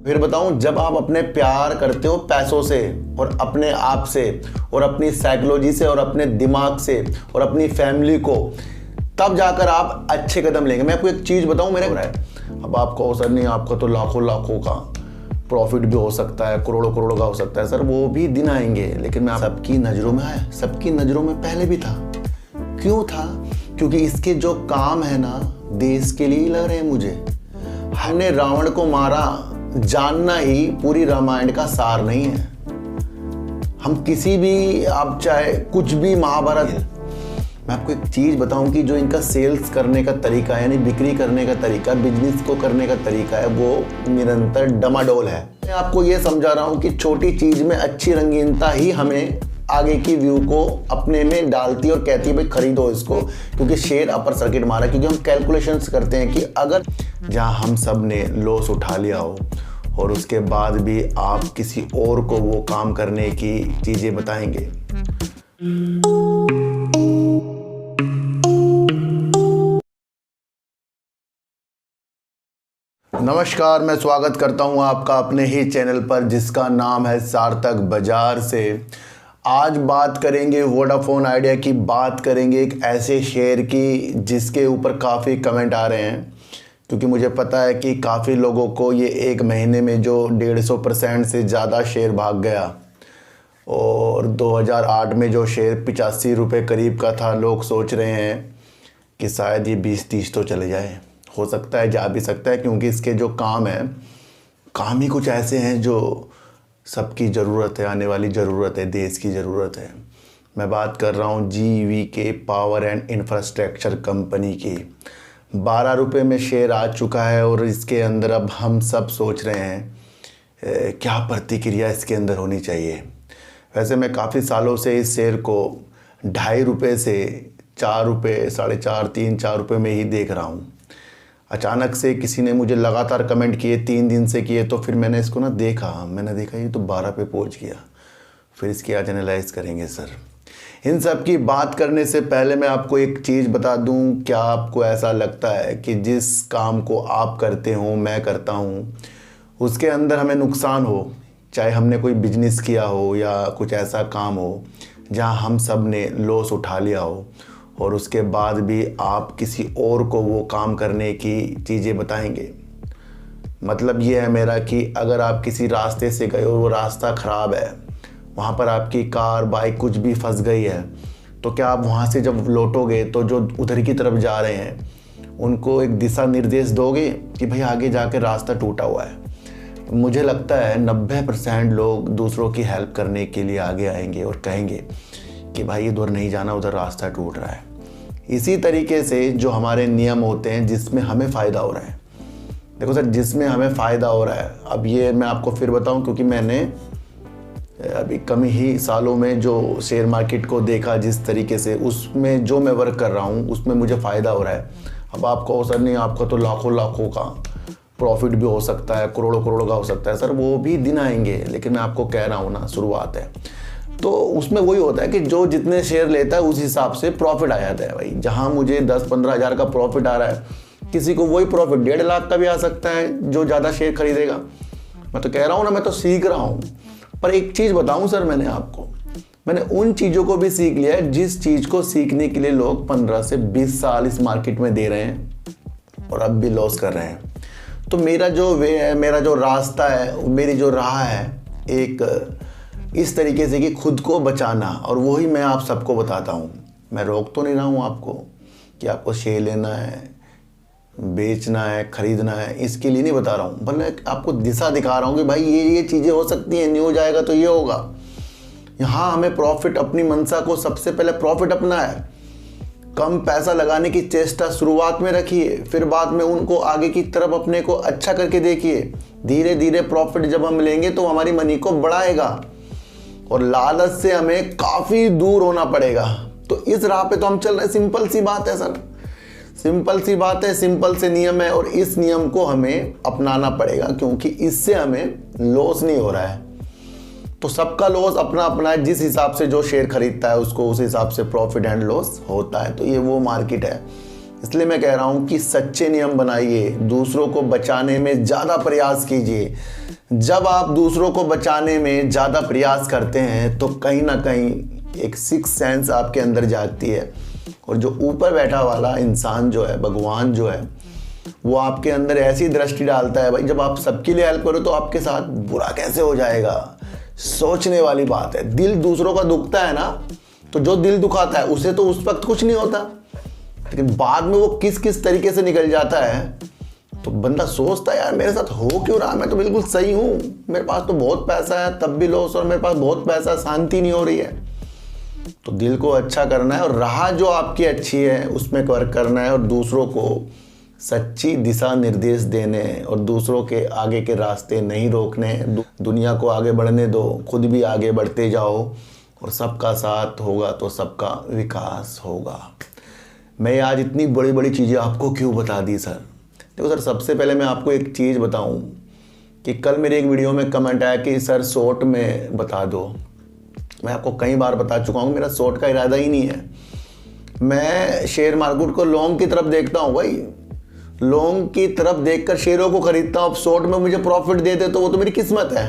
फिर बताऊं, जब आप अपने प्यार करते हो पैसों से और अपने आप से और अपनी साइकोलॉजी से और अपने दिमाग से और अपनी फैमिली को, तब जाकर आप अच्छे कदम लेंगे। मैं आपको एक चीज़ बताऊं, मेरे हो रहा है। अब आपको सर नहीं, आपका तो लाखों लाखों का प्रॉफिट भी हो सकता है, करोड़ों करोड़ों का हो सकता है। सर वो भी दिन आएंगे, लेकिन मैं सबकी नज़रों में आया, सबकी नज़रों में पहले भी था। क्यों था? क्योंकि इसके जो काम है ना, देश के लिए ही लग रहे हैं मुझे। हमने रावण को मारा जानना ही पूरी रामायण का सार नहीं है। हम किसी भी, आप चाहे कुछ भी, महाभारत, मैं आपको एक चीज बताऊं कि जो इनका सेल्स करने का तरीका है, यानी बिक्री करने का तरीका, बिजनेस को करने का तरीका है, वो निरंतर डमाडोल है। मैं आपको ये समझा रहा हूं कि छोटी चीज में अच्छी रंगीनता ही हमें आगे की व्यू को अपने में डालती है और कहती है भाई खरीदो इसको, क्योंकि शेयर अपर सर्किट मारा। क्योंकि हम कैलकुलेशंस करते हैं कि अगर जहां हम सब ने लॉस उठा लिया हो और उसके बाद भी आप किसी और को वो काम करने की चीजें बताएंगे। नमस्कार, मैं स्वागत करता हूं आपका अपने ही चैनल पर जिसका नाम है सार्थक बाजार से। आज बात करेंगे वोडाफोन आइडिया की, बात करेंगे एक ऐसे शेयर की जिसके ऊपर काफ़ी कमेंट आ रहे हैं, क्योंकि मुझे पता है कि काफ़ी लोगों को ये एक महीने में जो 150% से ज़्यादा शेयर भाग गया और 2008 में जो शेयर 85 रुपये करीब का था, लोग सोच रहे हैं कि शायद ये 20-30 तो चले जाए। हो सकता है, जा भी सकता है, क्योंकि इसके जो काम है, काम ही कुछ ऐसे हैं जो सबकी ज़रूरत है, आने वाली ज़रूरत है, देश की ज़रूरत है। मैं बात कर रहा हूँ GVK power and infrastructure company की। 12 रुपये में शेयर आ चुका है और इसके अंदर अब हम सब सोच रहे हैं क्या प्रतिक्रिया इसके अंदर होनी चाहिए। वैसे मैं काफ़ी सालों से इस शेयर को 2.5 रुपये से 4 रुपये, 4.5, 3, 4 रुपये में ही देख रहा हूँ। अचानक से किसी ने मुझे लगातार कमेंट किए, 3 दिन से किए, तो फिर मैंने इसको मैंने देखा ये तो 12 पे पहुंच गया। फिर इसकी आज एनालाइज करेंगे सर। इन सब की बात करने से पहले मैं आपको एक चीज़ बता दूं, क्या आपको ऐसा लगता है कि जिस काम को आप करते हो, मैं करता हूं, उसके अंदर हमें नुकसान हो, चाहे हमने कोई बिजनेस किया हो या कुछ ऐसा काम हो जहां हम सब ने लॉस उठा लिया हो और उसके बाद भी आप किसी और को वो काम करने की चीज़ें बताएंगे। मतलब ये है मेरा कि अगर आप किसी रास्ते से गए और वो रास्ता ख़राब है, वहाँ पर आपकी कार, बाइक कुछ भी फंस गई है, तो क्या आप वहाँ से जब लौटोगे तो जो उधर की तरफ जा रहे हैं उनको एक दिशा निर्देश दोगे कि भाई आगे जाके रास्ता टूटा हुआ है? मुझे लगता है 90% लोग दूसरों की हेल्प करने के लिए आगे आएंगे और कहेंगे कि भाई इधर नहीं जाना, उधर रास्ता टूट रहा है। इसी तरीके से जो हमारे नियम होते हैं जिसमें हमें फ़ायदा हो रहा है, देखो सर, जिसमें हमें फ़ायदा हो रहा है, अब ये मैं आपको फिर बताऊं, क्योंकि मैंने अभी कम ही सालों में जो शेयर मार्केट को देखा जिस तरीके से, उसमें जो मैं वर्क कर रहा हूँ उसमें मुझे फ़ायदा हो रहा है। अब आपको सर नहीं, आपका तो लाखों लाखों का प्रॉफिट भी हो सकता है, करोड़ों करोड़ों का हो सकता है। सर वो भी दिन आएंगे, लेकिन मैं आपको कह रहा हूँ ना, शुरुआत है। तो उसमें वही होता है कि जो जितने शेयर लेता है उस हिसाब से प्रॉफिट आ जाता है। भाई जहां मुझे 10-15 हज़ार का प्रॉफिट आ रहा है, किसी को वही प्रॉफिट 1.5 लाख का भी आ सकता है जो ज़्यादा शेयर खरीदेगा। मैं तो कह रहा हूँ ना, मैं तो सीख रहा हूँ। पर एक चीज़ बताऊँ सर, मैंने उन चीज़ों को भी सीख लिया है जिस चीज़ को सीखने के लिए लोग 15 से 20 साल इस मार्केट में दे रहे हैं और अब भी लॉस कर रहे हैं। तो मेरा जो वे है, मेरा जो रास्ता है, मेरी जो राह है, एक इस तरीके से कि खुद को बचाना, और वही मैं आप सबको बताता हूँ। मैं रोक तो नहीं रहा हूँ आपको कि आपको शेयर लेना है, बेचना है, खरीदना है, इसके लिए नहीं बता रहा हूँ, बल्कि आपको दिशा दिखा रहा हूँ कि भाई ये चीज़ें हो सकती हैं, नहीं हो जाएगा तो ये होगा। यहाँ हमें प्रॉफिट, अपनी मंशा को सबसे पहले प्रॉफिट अपना है। कम पैसा लगाने की चेष्टा शुरुआत में रखिए, फिर बाद में उनको आगे की तरफ अपने को अच्छा करके देखिए। धीरे धीरे प्रॉफिट जब हम लेंगे तो हमारी मनी को बढ़ाएगा और लालच से हमें काफ़ी दूर होना पड़ेगा। तो इस राह पे तो हम चल रहे हैं। सिंपल सी बात है सर, सिंपल सी बात है, सिंपल से नियम है और इस नियम को हमें अपनाना पड़ेगा, क्योंकि इससे हमें लॉस नहीं हो रहा है। तो सबका लॉस अपना अपना है, जिस हिसाब से जो शेयर खरीदता है उसको उस हिसाब से प्रॉफिट एंड लॉस होता है। तो ये वो मार्केट है। इसलिए मैं कह रहा हूँ कि सच्चे नियम बनाइए, दूसरों को बचाने में ज़्यादा प्रयास कीजिए। जब आप दूसरों को बचाने में ज़्यादा प्रयास करते हैं तो कहीं ना कहीं एक सिक्स सेंस आपके अंदर जागती है, और जो ऊपर बैठा वाला इंसान जो है, भगवान जो है, वो आपके अंदर ऐसी दृष्टि डालता है, भाई जब आप सबके लिए हेल्प करो तो आपके साथ बुरा कैसे हो जाएगा। सोचने वाली बात है। दिल दूसरों का दुखता है ना, तो जो दिल दुखाता है उसे तो उस वक्त कुछ नहीं होता, लेकिन बाद में वो किस किस तरीके से निकल जाता है तो बंदा सोचता है यार मेरे साथ हो क्यों रहा, मैं तो बिल्कुल सही हूँ, मेरे पास तो बहुत पैसा है तब भी लॉस, और मेरे पास बहुत पैसा, शांति नहीं हो रही है। तो दिल को अच्छा करना है और राह जो आपकी अच्छी है उसमें वर्क करना है, और दूसरों को सच्ची दिशा निर्देश देने और दूसरों के आगे के रास्ते नहीं रोकने। दुनिया को आगे बढ़ने दो, खुद भी आगे बढ़ते जाओ, और सबका साथ होगा तो सबका विकास होगा। मैं आज इतनी बड़ी बड़ी चीज़ें आपको क्यों बता दी सर? देखो सर, सबसे पहले मैं आपको एक चीज़ बताऊं कि कल मेरे एक वीडियो में कमेंट आया कि सर शॉर्ट में बता दो। मैं आपको कई बार बता चुका हूँ मेरा शॉर्ट का इरादा ही नहीं है। मैं शेयर मार्केट को लॉन्ग की तरफ देखता हूँ भाई, लॉन्ग की तरफ देखकर शेयरों को खरीदता हूँ। शॉर्ट में मुझे प्रॉफिट दे दे तो वो तो मेरी किस्मत है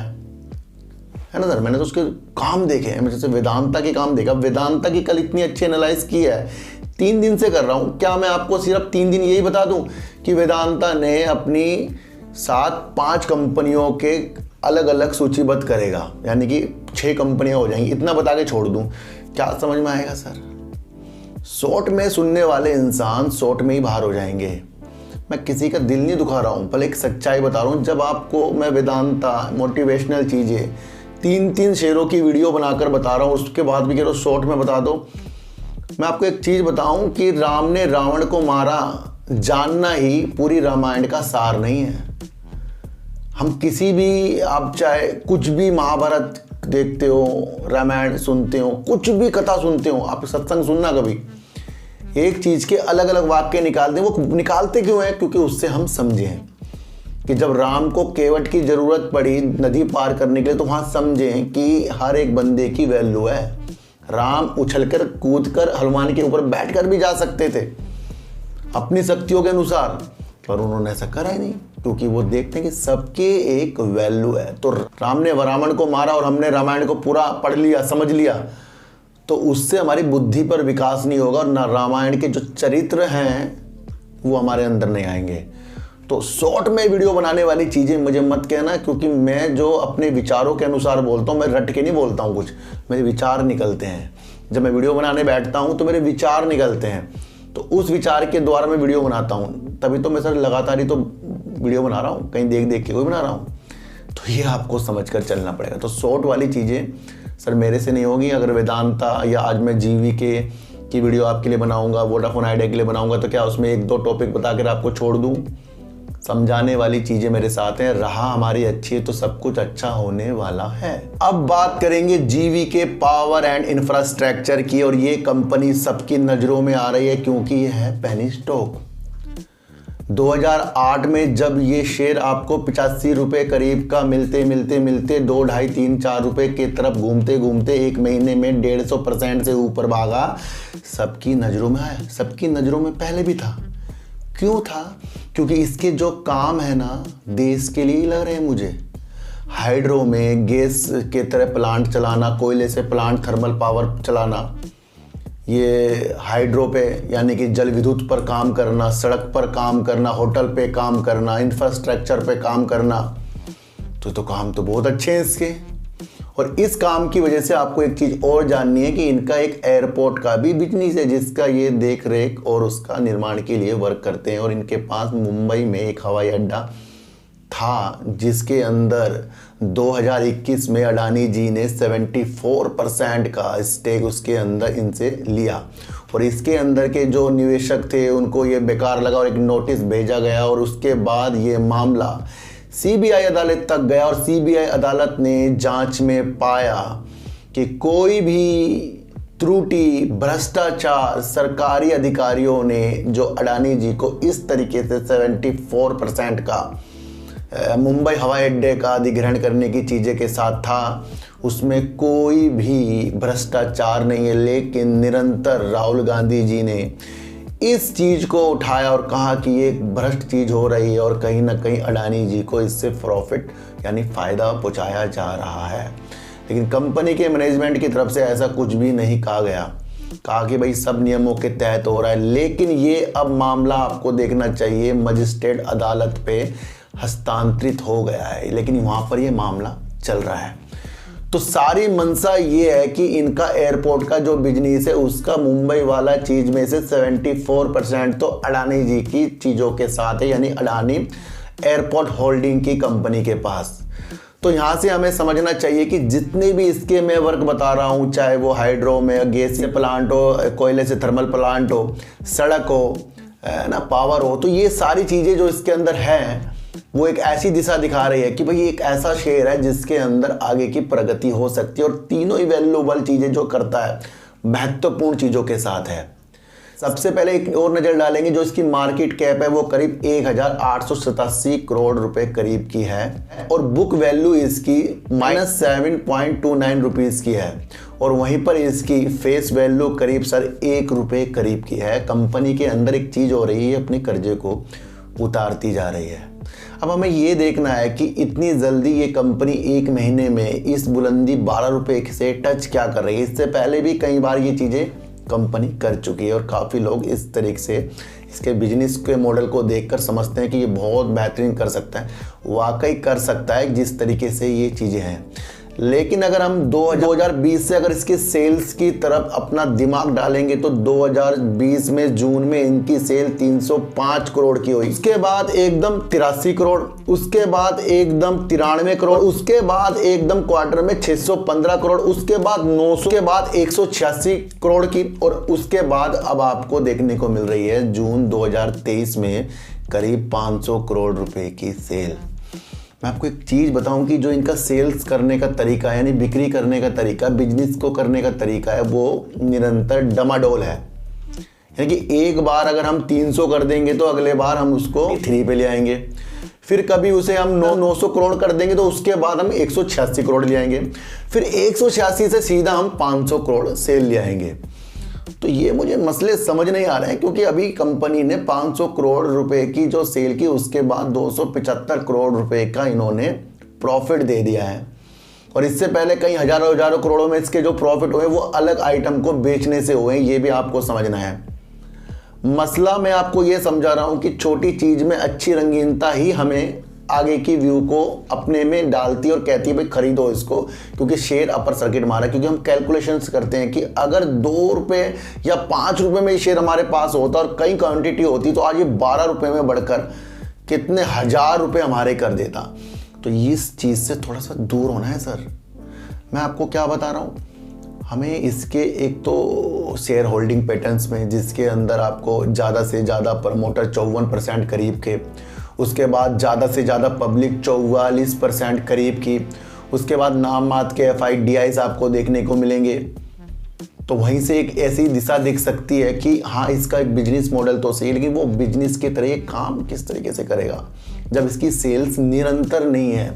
ना सर। मैंने तो उसके काम देखे हैं, जैसे वेदांता के काम देखा। वेदांता की कल इतनी अच्छी एनालाइज की है, 3 दिन से कर रहा हूँ। क्या मैं आपको सिर्फ 3 दिन यही बता दूं कि वेदांता ने अपनी 7-5 कंपनियों के अलग अलग सूचीबद्ध करेगा, यानी कि 6 कंपनियां हो जाएंगी, इतना बता के छोड़ दूं? क्या समझ में आएगा सर? शॉर्ट में सुनने वाले इंसान शॉर्ट में ही बाहर हो जाएंगे। मैं किसी का दिल नहीं दुखा रहा हूँ, भले एक सच्चाई बता रहा हूँ। जब आपको मैं वेदांता, मोटिवेशनल चीज़ें 3-3 शेयरों की वीडियो बनाकर बता रहा हूँ, उसके बाद भी कह रहा हूँ शॉर्ट में बता दो। मैं आपको एक चीज़ बताऊं कि राम ने रावण को मारा जानना ही पूरी रामायण का सार नहीं है। हम किसी भी, आप चाहे कुछ भी महाभारत देखते हो, रामायण सुनते हो, कुछ भी कथा सुनते हो, आप सत्संग सुनना कभी, एक चीज़ के अलग अलग वाक्य निकालते हैं। वो निकालते क्यों हैं? क्योंकि उससे हम समझें कि जब राम को केवट की ज़रूरत पड़ी नदी पार करने के लिए, तो वहाँ समझें कि हर एक बंदे की वैल्यू है। राम उछलकर कूदकर हनुमान के ऊपर बैठकर भी जा सकते थे अपनी शक्तियों के अनुसार, पर उन्होंने ऐसा करा ही नहीं, क्योंकि वो देखते हैं कि सबके एक वैल्यू है। तो राम ने रावण को मारा और हमने रामायण को पूरा पढ़ लिया, समझ लिया, तो उससे हमारी बुद्धि पर विकास नहीं होगा, और ना रामायण के जो चरित्र हैं वो हमारे अंदर नहीं आएंगे। तो शॉर्ट में वीडियो बनाने वाली चीज़ें मुझे मत कहना, क्योंकि मैं जो अपने विचारों के अनुसार बोलता हूँ, मैं रट के नहीं बोलता हूँ कुछ, मेरे विचार निकलते हैं। जब मैं वीडियो बनाने बैठता हूँ तो मेरे विचार निकलते हैं, तो उस विचार के द्वारा मैं वीडियो बनाता हूँ। तभी तो मैं सर लगातार ही तो वीडियो बना रहा हूँ, कहीं देख देख के कोई बना रहा हूँ। तो ये आपको समझ कर चलना पड़ेगा। तो शॉर्ट वाली चीज़ें सर मेरे से नहीं होगी। अगर वेदांता या आज मैं जीवीके की वीडियो आपके लिए बनाऊँगा, वोडाफोन आइडिया के लिए बनाऊँगा, तो क्या उसमें 1-2 टॉपिक बता कर आपको छोड़ दूँ? समझाने वाली चीजें मेरे साथ हैं। राह हमारी अच्छी है तो सब कुछ अच्छा होने वाला है। अब बात करेंगे जीवीके पावर एंड इंफ्रास्ट्रक्चर की, और ये कंपनी सबकी नजरों में आ रही है क्योंकि ये है पेनी स्टॉक। 2008 में जब ये शेयर आपको 85 रुपए करीब का मिलते 2, 2.5, 3, 4 रुपए की तरफ घूमते घूमते 1 महीने में 150% से ऊपर भागा, सबकी नजरों में आया। सबकी नजरों में पहले भी था। क्यों था? क्योंकि इसके जो काम है ना, देश के लिए ही लग रहे हैं मुझे। हाइड्रो में गैस के तरह प्लांट चलाना, कोयले से प्लांट, थर्मल पावर चलाना, ये हाइड्रो पे यानी कि जल विद्युत पर काम करना, सड़क पर काम करना, होटल पे काम करना, इंफ्रास्ट्रक्चर पे काम करना, तो काम तो बहुत अच्छे हैं इसके। और इस काम की वजह से आपको एक चीज़ और जाननी है कि इनका एक एयरपोर्ट का भी बिजनेस है, जिसका ये देख रेख और उसका निर्माण के लिए वर्क करते हैं। और इनके पास मुंबई में एक हवाई अड्डा था, जिसके अंदर 2021 में अडानी जी ने 74% का स्टेक उसके अंदर इनसे लिया। और इसके अंदर के जो निवेशक थे उनको ये बेकार लगा और एक नोटिस भेजा गया, और उसके बाद ये मामला सीबीआई अदालत तक गया। और सीबीआई अदालत ने जांच में पाया कि कोई भी त्रुटि, भ्रष्टाचार सरकारी अधिकारियों ने जो अडानी जी को इस तरीके से 74% का मुंबई हवाई अड्डे का अधिग्रहण करने की चीज़ें के साथ था, उसमें कोई भी भ्रष्टाचार नहीं है। लेकिन निरंतर राहुल गांधी जी ने इस चीज़ को उठाया और कहा कि ये एक भ्रष्ट चीज़ हो रही है और कहीं ना कहीं अडानी जी को इससे प्रॉफिट यानी फ़ायदा पहुंचाया जा रहा है। लेकिन कंपनी के मैनेजमेंट की तरफ से ऐसा कुछ भी नहीं कहा गया, कहा कि भाई सब नियमों के तहत हो रहा है। लेकिन ये अब मामला आपको देखना चाहिए मजिस्ट्रेट अदालत पे हस्तांतरित हो गया है, लेकिन वहाँ पर ये मामला चल रहा है। तो सारी मंशा ये है कि इनका एयरपोर्ट का जो बिजनेस है उसका मुंबई वाला चीज़ में से 74% तो अडानी जी की चीज़ों के साथ है, यानी अडानी एयरपोर्ट होल्डिंग की कंपनी के पास। तो यहाँ से हमें समझना चाहिए कि जितने भी इसके मैं वर्क बता रहा हूँ, चाहे वो हाइड्रो में गैस से प्लांट हो, कोयले से थर्मल प्लांट हो, सड़क हो ना, पावर हो, तो ये सारी चीज़ें जो इसके अंदर हैं वो एक ऐसी दिशा दिखा रही है कि भाई एक ऐसा शेयर है जिसके अंदर आगे की प्रगति हो सकती है। और तीनों ही वैल्यूएबल चीज़ें जो करता है महत्वपूर्ण चीज़ों के साथ है। सबसे पहले एक और नज़र डालेंगे, जो इसकी मार्केट कैप है वो करीब 1887 करोड़ रुपए करीब की है और बुक वैल्यू इसकी -7.29 रुपीज़ की है। और वहीं पर इसकी फेस वैल्यू करीब सर 1 रुपये करीब की है। कंपनी के अंदर एक चीज़ हो रही है, अपने कर्जे को उतारती जा रही है। अब हमें ये देखना है कि इतनी जल्दी ये कंपनी एक महीने में इस बुलंदी 12 रुपये से टच क्या कर रही है। इससे पहले भी कई बार ये चीज़ें कंपनी कर चुकी है और काफ़ी लोग इस तरीके से इसके बिजनेस के मॉडल को देखकर समझते हैं कि ये बहुत बेहतरीन कर सकता है। वाकई कर सकता है जिस तरीके से ये चीज़ें हैं। लेकिन अगर हम 2020 से अगर इसके सेल्स की तरफ अपना दिमाग डालेंगे तो 2020 में जून में इनकी सेल 305 करोड़ की हुई, उसके बाद एकदम 83 करोड़, उसके बाद एकदम 93 करोड़, उसके बाद एकदम क्वार्टर में 615 करोड़, उसके बाद 900 के बाद 186 करोड़ की, और उसके बाद अब आपको देखने को मिल रही है जून 2023 में करीब 500 करोड़ रुपए की सेल। मैं आपको एक चीज़ बताऊं कि जो इनका सेल्स करने का तरीका है, यानी बिक्री करने का तरीका, बिजनेस को करने का तरीका है, वो निरंतर डमाडोल है। यानी कि एक बार अगर हम 300 कर देंगे तो अगले बार हम उसको 3 पे ले आएंगे, फिर कभी उसे हम 900 करोड़ कर देंगे तो उसके बाद हम 186 करोड़ ले आएंगे, फिर 186 से सीधा हम 500 करोड़ सेल ले आएंगे। तो ये मुझे मसले समझ नहीं आ रहे हैं, क्योंकि अभी कंपनी ने 500 करोड़ रुपए की जो सेल की उसके बाद 275 करोड़ रुपए का इन्होंने प्रॉफिट दे दिया है। और इससे पहले कई हजारों करोड़ों में इसके जो प्रॉफिट हुए वो अलग आइटम को बेचने से हुए, ये भी आपको समझना है। मसला मैं आपको ये समझा रहा हूँ कि छोटी चीज़ में अच्छी रंगीनता ही हमें आगे की व्यू को अपने में डालती है और कहती है भाई खरीदो इसको, क्योंकि शेयर अपर सर्किट मारा। क्योंकि हम कैलकुलेशंस करते हैं कि अगर 2 रुपये या 5 रुपये में शेयर हमारे पास होता और कई क्वांटिटी होती तो आज ये 12 रुपये में बढ़कर कितने हजार रुपये हमारे कर देता। तो इस चीज़ से थोड़ा सा दूर होना है सर। मैं आपको क्या बता रहा हूँ, हमें इसके एक तो शेयर होल्डिंग पैटर्न्स में जिसके अंदर आपको ज़्यादा से ज़्यादा प्रमोटर 54% करीब के, उसके बाद ज़्यादा से ज़्यादा पब्लिक 44% करीब की, उसके बाद नाम मात्र के FIDIs आपको देखने को मिलेंगे। तो वहीं से एक ऐसी दिशा दिख सकती है कि हाँ इसका एक बिजनेस मॉडल तो सही, लेकिन वो बिजनेस के तरह काम किस तरीके से करेगा जब इसकी सेल्स निरंतर नहीं है।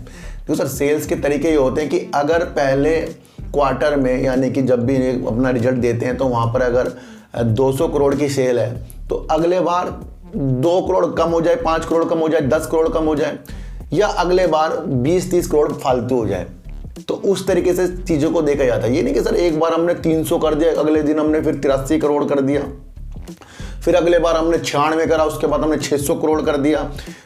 तो सर सेल्स के तरीके ये होते हैं कि अगर पहले क्वार्टर में, यानी कि जब भी अपना रिजल्ट देते हैं तो वहाँ पर अगर 200 करोड़ की सेल है तो अगले बार 2 करोड़ कम हो जाए, 5 करोड़ कम हो जाए, 10 करोड़ कम हो जाए, या अगले बार 20-30 करोड़ फालतू हो जाए। तो उस तरीके से चीज़ों को देखा जाता है। ये नहीं कि सर एक बार हमने 300 कर दिया, अगले दिन हमने फिर 83 करोड़ कर दिया, फिर अगले बार हमने 96 करा, उसके बाद हमने 600 करोड़ कर दिया,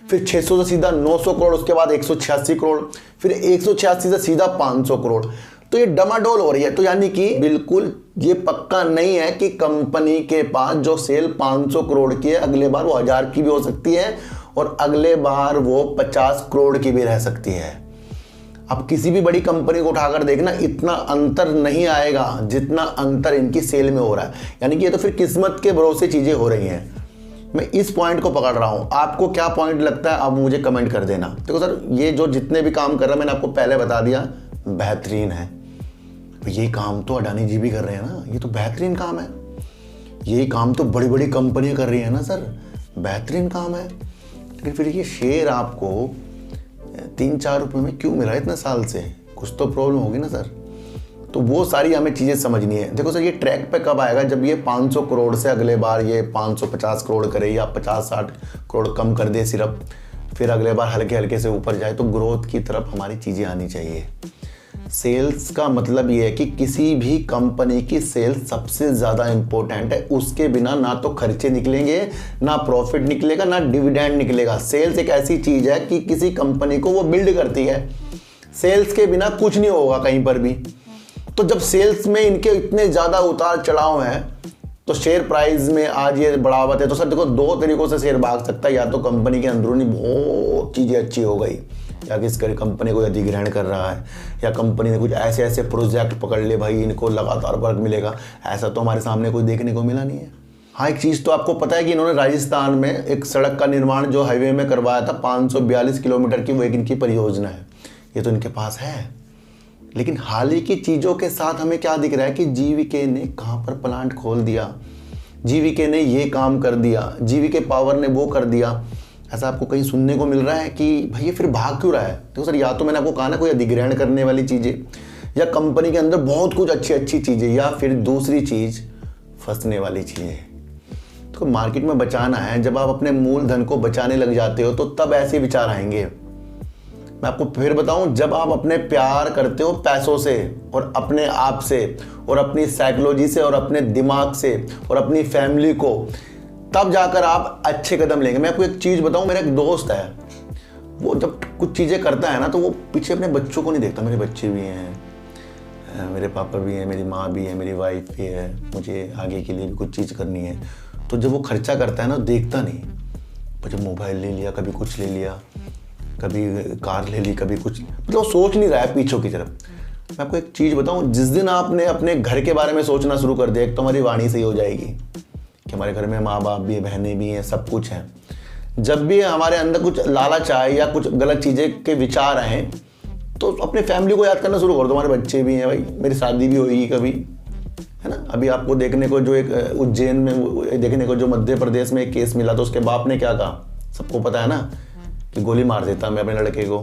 फिर 600 से सीधा 900 करोड़, उसके बाद 186 करोड़, फिर 186 से सीधा 500 करोड़। तो ये डमाडोल हो रही है। तो यानी कि बिल्कुल ये पक्का नहीं है कि कंपनी के पास जो सेल 500 करोड़ की है अगले बार वो 1000 की भी हो सकती है और अगले बार वो 50 करोड़ की भी रह सकती है। अब किसी भी बड़ी कंपनी को उठाकर देखना, इतना अंतर नहीं आएगा जितना अंतर इनकी सेल में हो रहा है। यानी कि ये तो फिर किस्मत के भरोसे चीज़ें हो रही हैं। मैं इस पॉइंट को पकड़ रहा हूँ, आपको क्या पॉइंट लगता है आप मुझे कमेंट कर देना। देखो सर ये जो जितने भी काम कर रहा है मैंने आपको पहले बता दिया बेहतरीन है। ये काम तो अडानी जी भी कर रहे हैं ना, ये तो बेहतरीन काम है। यही काम तो बड़ी बड़ी कंपनियां कर रही हैं ना सर, बेहतरीन काम है। लेकिन फिर ये शेयर आपको 3-4 रुपये में क्यों मिला इतने साल से? कुछ तो प्रॉब्लम होगी ना सर। तो वो सारी हमें चीज़ें समझनी है। देखो सर ये ट्रैक पे कब आएगा, जब ये 500 करोड़ से अगले बार ये 550 करोड़ करे या 50-60 करोड़ कम कर दे सिर्फ, फिर अगले बार हल्के हल्के से ऊपर जाए, तो ग्रोथ की तरफ हमारी चीज़ें आनी चाहिए। सेल्स का मतलब ये है कि किसी भी कंपनी की सेल्स सबसे ज़्यादा इंपॉर्टेंट है। उसके बिना ना तो खर्चे निकलेंगे, ना प्रॉफिट निकलेगा, ना डिविडेंड निकलेगा। सेल्स एक ऐसी चीज़ है कि किसी कंपनी को वो बिल्ड करती है। सेल्स के बिना कुछ नहीं होगा कहीं पर भी। तो जब सेल्स में इनके इतने ज़्यादा उतार चढ़ाव हैं, तो शेयर प्राइस में आज ये बढ़ावत है। तो सर देखो, दो तरीकों से शेयर भाग सकता है। या तो कंपनी के अंदरूनी बहुत चीज़ें अच्छी हो गई, या किस कंपनी को अधिग्रहण कर रहा है, या कंपनी ने कुछ ऐसे ऐसे प्रोजेक्ट पकड़ ले, भाई इनको लगातार वर्क मिलेगा। ऐसा तो हमारे सामने कोई देखने को मिला नहीं है। हाँ, एक चीज़ तो आपको पता है कि इन्होंने राजस्थान में एक सड़क का निर्माण जो हाईवे में करवाया था, 542 किलोमीटर की, वो एक इनकी परियोजना है। ये तो इनके पास है। लेकिन हाल ही की चीज़ों के साथ हमें क्या दिख रहा है कि जीवीके ने कहाँ पर प्लांट खोल दिया, जीवीके ने ये काम कर दिया, जीवीके पावर ने वो कर दिया। ऐसा आपको कहीं सुनने को मिल रहा है कि भाई ये फिर भाग क्यों रहा है? देखो सर, या तो मैंने आपको कहा ना, कोई अधिग्रहण करने वाली चीज़ें, या कंपनी के अंदर बहुत कुछ अच्छी अच्छी चीज़ें, या फिर दूसरी चीज़ फंसने वाली चीज़ें। तो मार्केट में बचाना है। जब आप अपने मूलधन को बचाने लग जाते हो, तो तब ऐसे विचार आएंगे। मैं आपको फिर बताऊं, जब आप अपने प्यार करते हो पैसों से, और अपने आप से, और अपनी साइकोलॉजी से, और अपने दिमाग से, और अपनी फैमिली को, तब जाकर आप अच्छे कदम लेंगे। मैं आपको एक चीज़ बताऊं, मेरा एक दोस्त है, वो जब कुछ चीज़ें करता है ना, तो वो पीछे अपने बच्चों को नहीं देखता। मेरे बच्चे भी हैं, मेरे पापा भी हैं, मेरी माँ भी है, मेरी वाइफ भी है, मुझे आगे के लिए भी कुछ चीज़ करनी है। तो जब वो खर्चा करता है ना, देखता नहीं। जब मोबाइल ले लिया, कभी कुछ ले लिया, कभी कार ले ली, कभी कुछ, मतलब सोच नहीं रहा है पीछों की तरफ। मैं आपको एक चीज़ बताऊं, जिस दिन आपने अपने घर के बारे में सोचना शुरू कर दिया, एक तो हमारी वाणी सही हो जाएगी कि हमारे घर में माँ बाप भी है, बहनें भी हैं, सब कुछ है। जब भी हमारे अंदर कुछ लालच आए या कुछ गलत चीज़ें के विचार आए, तो अपने फैमिली को याद करना शुरू कर दो। हमारे बच्चे भी हैं, भाई मेरी शादी भी होगी कभी, है ना। अभी आपको देखने को जो एक उज्जैन में देखने को जो मध्य प्रदेश में एक केस मिला, तो उसके बाप ने क्या कहा, सबको पता है ना, कि गोली मार देता मैं अपने लड़के को।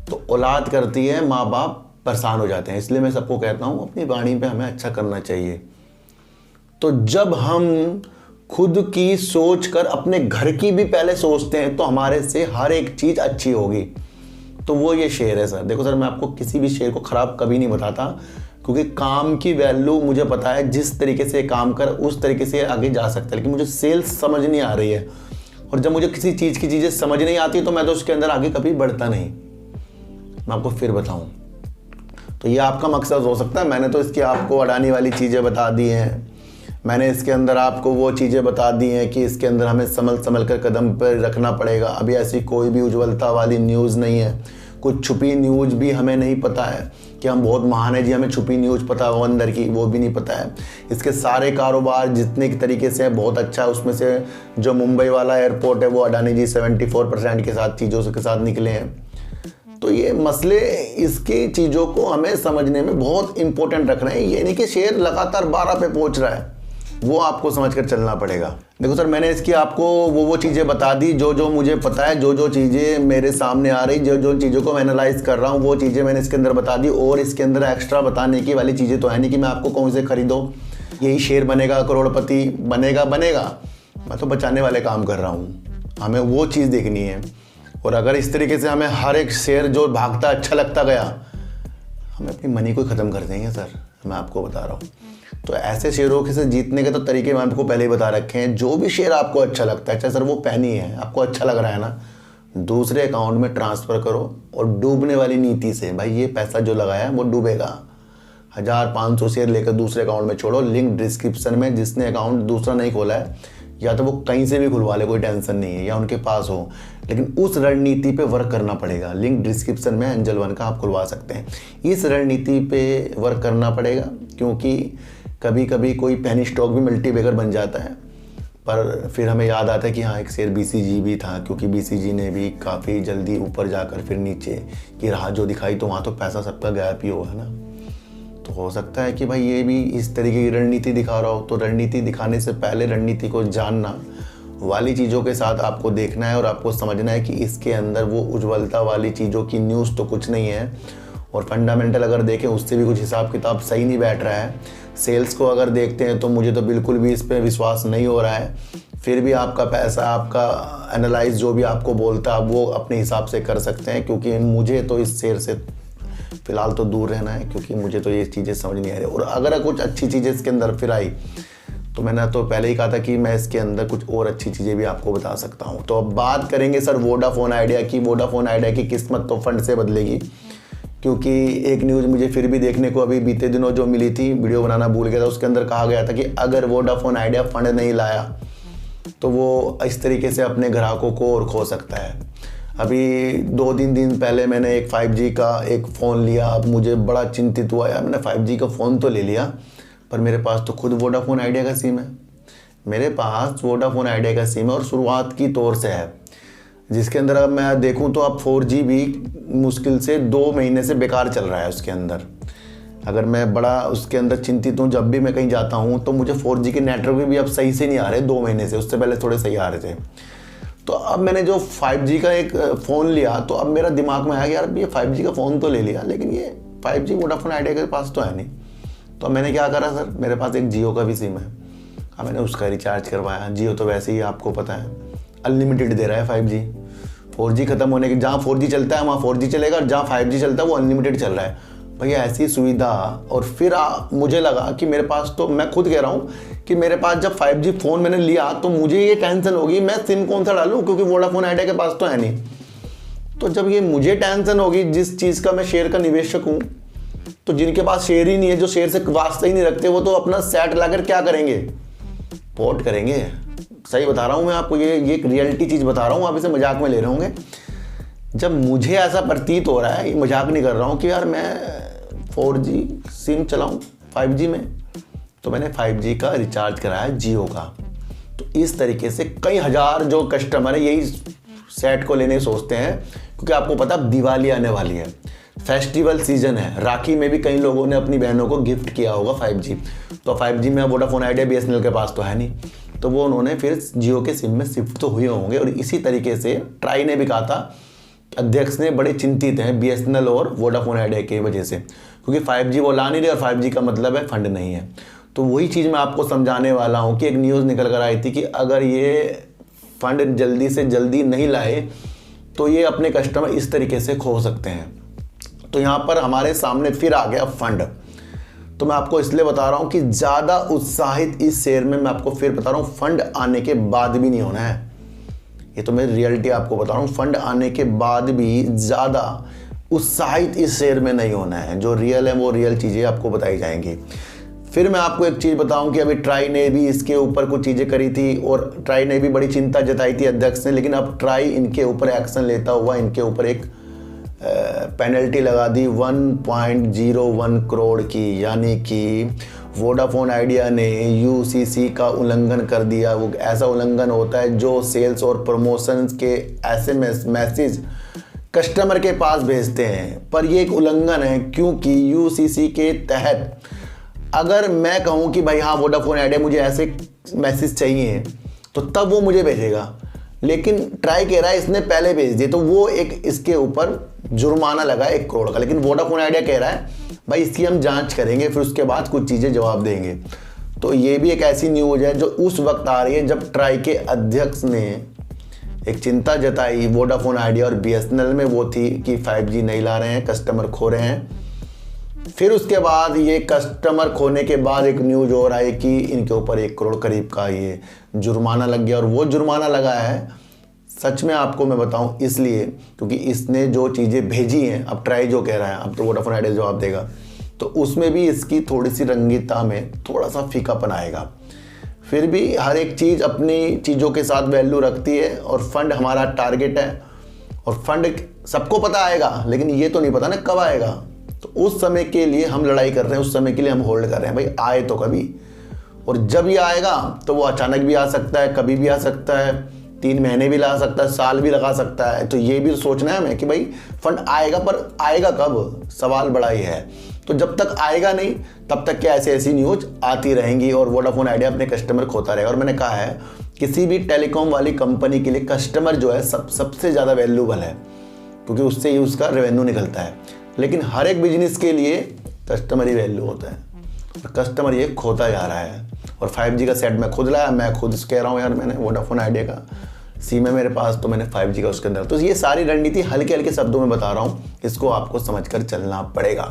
तो औलाद करती है, माँ बाप परेशान हो जाते हैं। इसलिए मैं सबको कहता हूँ, अपनी वाणी पे हमें अच्छा करना चाहिए। तो जब हम खुद की सोच कर अपने घर की भी पहले सोचते हैं, तो हमारे से हर एक चीज़ अच्छी होगी। तो वो ये शेर है सर। देखो सर, मैं आपको किसी भी शेर को ख़राब कभी नहीं बताता, क्योंकि काम की वैल्यू मुझे पता है। जिस तरीके से काम कर, उस तरीके से आगे जा सकता है। लेकिन मुझे सेल्स समझ नहीं आ रही है, और जब मुझे किसी चीज़ की चीज़ें समझ नहीं आती, तो मैं तो उसके अंदर आगे कभी बढ़ता नहीं। मैं आपको फिर बताऊं, तो ये आपका मकसद हो सकता है। मैंने तो इसकी आपको अडानी वाली चीज़ें बता दी हैं, मैंने इसके अंदर आपको वो चीज़ें बता दी हैं कि इसके अंदर हमें संभल कर कदम पर रखना पड़ेगा। अभी ऐसी कोई भी उज्ज्वलता वाली न्यूज़ नहीं है। कुछ छुपी न्यूज़ भी हमें नहीं पता है कि हम बहुत महान है जी, हमें छुपी न्यूज़ पता हो अंदर की, वो भी नहीं पता है। इसके सारे कारोबार जितने की तरीके से है बहुत अच्छा है। उसमें से जो मुंबई वाला एयरपोर्ट है, वो अडानी जी 74% के साथ चीज़ों के साथ निकले हैं। तो ये मसले, इसकी चीज़ों को हमें समझने में बहुत इंपॉर्टेंट रख रहे हैं। ये नहीं कि शेयर लगातार 12 पे पहुँच रहा है, वो आपको समझकर चलना पड़ेगा। देखो सर, मैंने इसकी आपको वो चीज़ें बता दी जो मुझे पता है, जो चीज़ें मेरे सामने आ रही, जो चीज़ों को मैं एनालाइज कर रहा हूँ, वो चीज़ें मैंने इसके अंदर बता दी। और इसके अंदर एक्स्ट्रा बताने की वाली चीज़ें तो है नहीं कि मैं आपको कौन से खरीदो, यही शेयर बनेगा, करोड़पति बनेगा। मैं तो बचाने वाले काम कर रहा हूँ, हमें वो चीज़ देखनी है। और अगर इस तरीके से हमें हर एक शेयर जो भागता अच्छा लगता गया, हमें अपनी मनी को ख़त्म कर देंगे सर, मैं आपको बता रहा हूँ। तो ऐसे शेयरों के से जीतने के तो तरीके मैं आपको पहले ही बता रखे हैं। जो भी शेयर आपको अच्छा लगता है, चाहे सर वो पेनी है, आपको अच्छा लग रहा है ना, दूसरे अकाउंट में ट्रांसफ़र करो। और डूबने वाली नीति से, भाई ये पैसा जो लगाया है वो डूबेगा। 1500 शेयर लेकर दूसरे अकाउंट में छोड़ो। लिंक डिस्क्रिप्शन में, जिसने अकाउंट दूसरा नहीं खोला है, या तो वो कहीं से भी खुलवा ले, कोई टेंशन नहीं है, या उनके पास हो, लेकिन उस रणनीति पे वर्क करना पड़ेगा। लिंक डिस्क्रिप्शन में एंजल वन का आप खुलवा सकते हैं। इस रणनीति पे वर्क करना पड़ेगा, क्योंकि कभी कभी कोई पेनी स्टॉक भी मल्टीबैगर बन जाता है, पर फिर हमें याद आता है कि हाँ, एक शेयर बीसीजी भी था, क्योंकि बीसीजी ने भी काफ़ी जल्दी ऊपर जाकर फिर नीचे की राह जो दिखाई, तो वहाँ तो पैसा सबका गायब ही होगा ना। तो हो सकता है कि भाई ये भी इस तरीके की रणनीति दिखा रहा हो। तो रणनीति दिखाने से पहले रणनीति को जानना वाली चीज़ों के साथ आपको देखना है, और आपको समझना है कि इसके अंदर वो उज्ज्वलता वाली चीज़ों की न्यूज़ तो कुछ नहीं है, और फंडामेंटल अगर देखें उससे भी कुछ हिसाब किताब सही नहीं बैठ रहा है। सेल्स को अगर देखते हैं तो मुझे तो बिल्कुल भी इस पर विश्वास नहीं हो रहा है। फिर भी आपका पैसा, आपका एनालाइज जो भी आपको बोलता है वो अपने हिसाब से कर सकते हैं, क्योंकि मुझे तो इस शेयर से फ़िलहाल तो दूर रहना है, क्योंकि मुझे तो ये चीज़ें समझ नहीं आ रही। और अगर कुछ अच्छी चीज़ें इसके अंदर फिर आई तो मैंने तो पहले ही कहा था कि मैं इसके अंदर कुछ और अच्छी चीज़ें भी आपको बता सकता हूँ। तो अब बात करेंगे सर वोडाफोन आइडिया की। वोडाफोन आइडिया की किस्मत तो फंड से बदलेगी, क्योंकि एक न्यूज़ मुझे फिर भी देखने को अभी बीते दिनों जो मिली थी, वीडियो बनाना भूल गया था, उसके अंदर कहा गया था कि अगर वोडाफोन आइडिया फंड नहीं लाया तो वो इस तरीके से अपने ग्राहकों को और खो सकता है। अभी 2-3 दिन पहले मैंने एक 5G का एक फ़ोन लिया। अब मुझे बड़ा चिंतित हुआ यार, मैंने 5G का फ़ोन तो ले लिया पर मेरे पास तो खुद वोडाफोन आइडिया का सिम है। मेरे पास वोडाफोन आइडिया का सिम है और शुरुआत की तौर से है, जिसके अंदर अब मैं देखूं तो अब 4G भी मुश्किल से 2 महीने से बेकार चल रहा है उसके अंदर। अगर मैं बड़ा उसके अंदर चिंतित हूँ, जब भी मैं कहीं जाता हूँ तो मुझे 4G के नेटवर्क भी अब सही से नहीं आ रहे 2 महीने से, उससे पहले थोड़े सही आ रहे थे। तो अब मैंने जो 5G का एक फ़ोन लिया तो अब मेरा दिमाग में आया कि यार ये 5G का फ़ोन तो ले लिया, लेकिन ये 5G वोडाफोन आइडिया के पास तो है नहीं। तो मैंने क्या करा सर, मेरे पास एक जियो का भी सिम है। अब मैंने उसका रिचार्ज करवाया। जियो तो वैसे ही आपको पता है अनलिमिटेड दे रहा है 5G। 4G ख़त्म होने के, जहाँ 4G चलता है वहाँ 4G चलेगा, और जहाँ 5G चलता है वो अनलिमिटेड चल रहा है भैया, ऐसी सुविधा। और फिर मुझे लगा कि मेरे पास तो, मैं खुद कह रहा हूँ कि मेरे पास जब 5G फ़ोन मैंने लिया तो मुझे ये टेंशन होगी मैं सिम कौन सा डालूँ, क्योंकि वोडाफोन आइडिया के पास तो है नहीं। तो जब ये मुझे टेंशन होगी, जिस चीज़ का मैं शेयर का निवेशक हूँ, तो जिनके पास शेयर ही नहीं है, जो शेयर से वास्ता ही नहीं रखते, वो तो अपना सेट लाकर क्या करेंगे, पोर्ट करेंगे। सही बता रहा हूँ मैं आपको, ये एक रियलिटी चीज़ बता रहा हूँ, आप इसे मजाक में ले रहे होंगे। जब मुझे ऐसा प्रतीत हो रहा है, ये मजाक नहीं कर रहा हूँ, कि यार मैं 4G सिम चलाऊँ 5G में, तो मैंने 5G का रिचार्ज कराया जियो का। तो इस तरीके से कई हज़ार जो कस्टमर है यही सेट को लेने सोचते हैं, क्योंकि आपको पता दिवाली आने वाली है, फेस्टिवल सीजन है। राखी में भी कई लोगों ने अपनी बहनों को गिफ्ट किया होगा 5G। तो 5G में वोडाफोन आइडिया BSNL के पास तो है नहीं, तो वो उन्होंने फिर जियो के सिम में शिफ्ट तो हुए होंगे। और इसी तरीके से ट्राई ने भी कहा था, अध्यक्ष ने बड़े चिंतित हैं BSNL और वोडाफोन आइडिया की वजह से, क्योंकि 5G वो ला नहीं रहे, और 5G का मतलब है फंड नहीं है। तो वही चीज़ मैं आपको समझाने वाला हूँ कि एक न्यूज़ निकल कर आई थी कि अगर ये फंड जल्दी से जल्दी नहीं लाए तो ये अपने कस्टमर इस तरीके से खो सकते हैं। तो यहाँ पर हमारे सामने फिर आ गया फंड। तो मैं आपको इसलिए बता रहा हूँ कि ज़्यादा उत्साहित इस शेयर में, मैं आपको फिर बता रहा हूँ, फंड आने के बाद भी नहीं होना है। ये तो मैं रियलिटी आपको बता रहा हूँ, फंड आने के बाद भी ज़्यादा उत्साहित इस शेयर में नहीं होना है। जो रियल है वो रियल चीज़ें आपको बताई जाएंगी। फिर मैं आपको एक चीज़ बताऊं कि अभी ट्राई ने भी इसके ऊपर कुछ चीज़ें करी थी, और ट्राई ने भी बड़ी चिंता जताई थी अध्यक्ष ने, लेकिन अब ट्राई इनके ऊपर एक्शन लेता हुआ इनके ऊपर एक पेनल्टी लगा दी 1.01 करोड़ की, यानी कि वोडाफोन आइडिया ने UCC का उल्लंघन कर दिया। वो ऐसा उल्लंघन होता है जो सेल्स और प्रमोशंस के SMS मैसेज कस्टमर के पास भेजते हैं, पर ये एक उल्लंघन है, क्योंकि UCC के तहत अगर मैं कहूँ कि भाई हाँ वोडाफोन आइडिया मुझे ऐसे मैसेज चाहिए, तो तब वो मुझे भेजेगा। लेकिन ट्राई कह रहा है इसने पहले भेज दिए, तो वो एक इसके ऊपर जुर्माना लगा 1 करोड़ का। लेकिन वोडाफोन आइडिया कह रहा है भाई इसकी हम जांच करेंगे, फिर उसके बाद कुछ चीज़ें जवाब देंगे। तो ये भी एक ऐसी न्यूज़ है जो उस वक्त आ रही है जब ट्राई के अध्यक्ष ने एक चिंता जताई वोडाफोन आइडिया और BSNL में, वो थी कि 5G नहीं ला रहे हैं, कस्टमर खो रहे हैं। फिर उसके बाद ये कस्टमर खोने के बाद एक न्यूज़ और आई कि इनके ऊपर 1 करोड़ करीब का ये जुर्माना लग गया। और वो जुर्माना लगा है, सच में आपको मैं बताऊं, इसलिए क्योंकि इसने जो चीज़ें भेजी हैं, अब ट्राई जो कह रहा है, अब तो वोडाफोन आइडिया जवाब देगा, तो उसमें भी इसकी थोड़ी सी रंगीता में थोड़ा सा फीकापन आएगा। फिर भी हर एक चीज़ अपनी चीज़ों के साथ वैल्यू रखती है, और फंड हमारा टारगेट है, और फंड सबको पता आएगा, लेकिन ये तो नहीं पता ना कब आएगा। तो उस समय के लिए हम लड़ाई कर रहे हैं, उस समय के लिए हम होल्ड कर रहे हैं, भाई आए तो कभी। और जब ये आएगा तो वो अचानक भी आ सकता है, कभी भी आ सकता है, 3 महीने भी लगा सकता है, साल भी लगा सकता है। तो ये भी सोचना है हमें कि भाई फंड आएगा, पर आएगा कब, सवाल बड़ा ही है। तो जब तक आएगा नहीं तब तक क्या ऐसी न्यूज आती रहेंगी, और वोडाफोन आइडिया अपने कस्टमर खोता रहेगा। और मैंने कहा है किसी भी टेलीकॉम वाली कंपनी के लिए कस्टमर जो है सबसे ज़्यादा वैल्यूबल है, क्योंकि उससे ही उसका रेवेन्यू निकलता है। लेकिन हर एक बिजनेस के लिए कस्टमर ही वैल्यू होता है। कस्टमर ये खोता जा रहा है। और 5G का सेट मैं खुद लाया, मैं खुद कह रहा हूँ यार मैंने वोडाफोन आइडिया का सिम है मेरे पास, तो मैंने 5G का उसके अंदर। तो ये सारी रणनीति हल्के हल्के शब्दों में बता रहा हूँ, इसको आपको समझकर चलना पड़ेगा।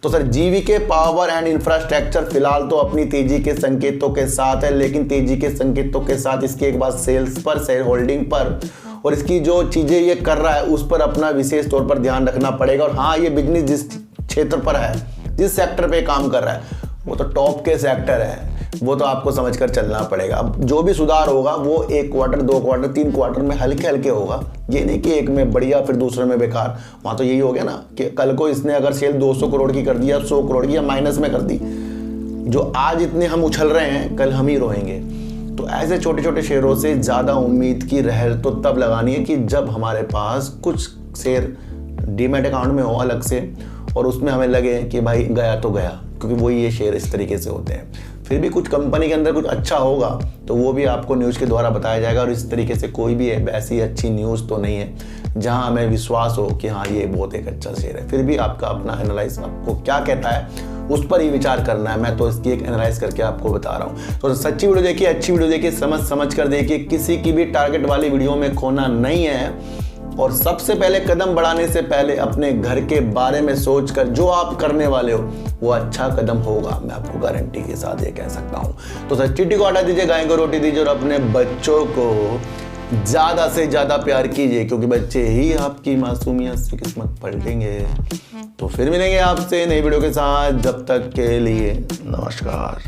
तो sir GVK power and infrastructure फिलहाल तो अपनी तेजी के संकेतों के साथ है, लेकिन तेजी के संकेतों के साथ इसकी एक बात सेल्स पर, शेयर होल्डिंग पर और इसकी जो चीज़ें ये कर रहा है उस पर अपना विशेष तौर पर ध्यान रखना पड़ेगा। और हाँ, ये बिजनेस जिस क्षेत्र पर है, जिस सेक्टर पे काम कर रहा है वो तो टॉप के सेक्टर है, वो तो आपको समझकर चलना पड़ेगा। अब जो भी सुधार होगा वो 1 क्वार्टर, 2 क्वार्टर, 3 क्वार्टर में हल्के हल्के होगा, ये नहीं कि एक में बढ़िया फिर दूसरे में बेकार। वहाँ तो यही हो गया ना कि कल को इसने अगर सेल 200 करोड़ की कर दी या 100 करोड़ की या माइनस में कर दी, जो आज इतने हम उछल रहे हैं कल हम ही रोएंगे। तो ऐसे छोटे छोटे शेयरों से ज़्यादा उम्मीद की रहल तो तब लगानी है कि जब हमारे पास कुछ शेयर डीमैट अकाउंट में हो अलग से और उसमें हमें लगे कि भाई गया तो गया, क्योंकि वही ये शेयर इस तरीके से होते हैं। फिर भी कुछ कंपनी के अंदर कुछ अच्छा होगा तो वो भी आपको न्यूज़ के द्वारा बताया जाएगा। और इस तरीके से कोई भी ऐसी अच्छी न्यूज़ तो नहीं है जहां हमें विश्वास हो कि हाँ ये बहुत एक अच्छा शेयर है। फिर भी आपका अपना एनालाइज आपको क्या कहता है उस पर ही विचार करना है। मैं तो इसकी एक एनालाइज करके आपको बता रहा हूँ। तो सच्ची वीडियो देखिए, अच्छी वीडियो देखिए, समझ कर देखिए, किसी की भी टारगेट वाली वीडियो में खोना नहीं है। और सबसे पहले कदम बढ़ाने से पहले अपने घर के बारे में सोचकर जो आप करने वाले हो वो अच्छा कदम होगा, मैं आपको गारंटी के साथ ये कह सकता हूँ। तो सर चिट्ठी को हटा दीजिए, गाय को रोटी दीजिए और अपने बच्चों को ज़्यादा से ज़्यादा प्यार कीजिए, क्योंकि बच्चे ही आपकी मासूमियत से किस्मत पलटेंगे। तो फिर मिलेंगे आपसे नई वीडियो के साथ, जब तक के लिए नमस्कार।